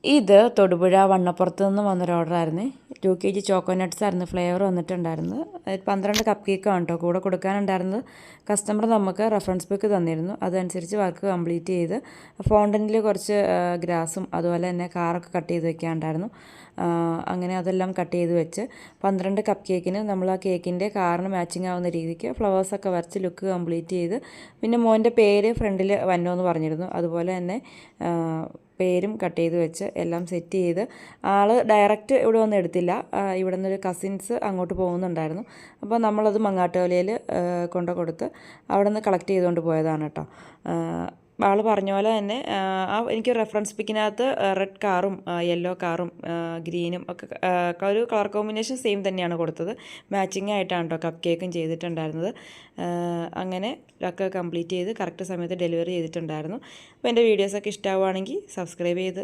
ഇത് തൊടുപുഴ വണ്ണപ്പുറത്ത് നിന്ന് വന്നൊരു ഓർഡറായിരുന്നു. 2 kg ചോക്കോനട്ട്സ് ആയിരുന്നു ഫ്ലേവർ വന്നിട്ടുണ്ടായിരുന്നത്. 12 കപ്പ് കേക്കാണ് കേട്ടോ കൂടെ കൊടുക്കാനുണ്ടായിരുന്നത്. കസ്റ്റമർ നമുക്ക് റെഫറൻസ് ബുക്ക് തന്നിരുന്നു. അതനുസരിച്ച് വർക്ക് കംപ്ലീറ്റ് ചെയ്ത് ഫോണ്ടൻറ്റിൽ കുറച്ച് ഗ്രാസും അതുപോലെ തന്നെ കാറൊക്കെ കട്ട് ചെയ്ത് വെക്കാനുണ്ടായിരുന്നു. അങ്ങനെ അതെല്ലാം കട്ട് ചെയ്ത് വെച്ച് 12 കപ്പ് കേക്കിന് നമ്മൾ ആ കേക്കിൻ്റെ കാറിന് മാച്ചിങ് ആവുന്ന രീതിക്ക് ഫ്ലവേഴ്സൊക്കെ വരച്ച് ലുക്ക് കംപ്ലീറ്റ് ചെയ്ത് പിന്നെ മോൻ്റെ പേര് ഫ്രണ്ടിൽ വന്നോന്ന് പറഞ്ഞിരുന്നു. അതുപോലെ തന്നെ പേരും കട്ട് ചെയ്ത് വെച്ച് എല്ലാം സെറ്റ് ചെയ്ത് ആൾ ഡയറക്റ്റ് ഇവിടെ വന്ന് എടുത്തില്ല. ഇവിടെ നിന്നൊരു കസിൻസ് അങ്ങോട്ട് പോകുന്നുണ്ടായിരുന്നു. അപ്പോൾ നമ്മളത് മങ്ങാട്ടുകലയിൽ കൊടുത്ത് അവിടെ നിന്ന് കളക്ട് ചെയ്തുകൊണ്ട് പോയതാണ് കേട്ടോ. ആൾ പറഞ്ഞ പോലെ തന്നെ എനിക്ക് റെഫറൻസ് പിക്കിനകത്ത് റെഡ് കാറും യെല്ലോ കാറും ഗ്രീനും ഒക്കെ ഒരു കളർ കോമ്പിനേഷൻ സെയിം തന്നെയാണ് കൊടുത്തത്. മാച്ചിങ് ആയിട്ടാണ് കേട്ടോ കപ്പ് കേക്കും ചെയ്തിട്ടുണ്ടായിരുന്നത്. അങ്ങനെ ഒക്കെ കംപ്ലീറ്റ് ചെയ്ത് കറക്റ്റ് സമയത്ത് ഡെലിവറി ചെയ്തിട്ടുണ്ടായിരുന്നു. അപ്പോൾ എൻ്റെ വീഡിയോസൊക്കെ ഇഷ്ടമാവുകയാണെങ്കിൽ സബ്സ്ക്രൈബ് ചെയ്ത്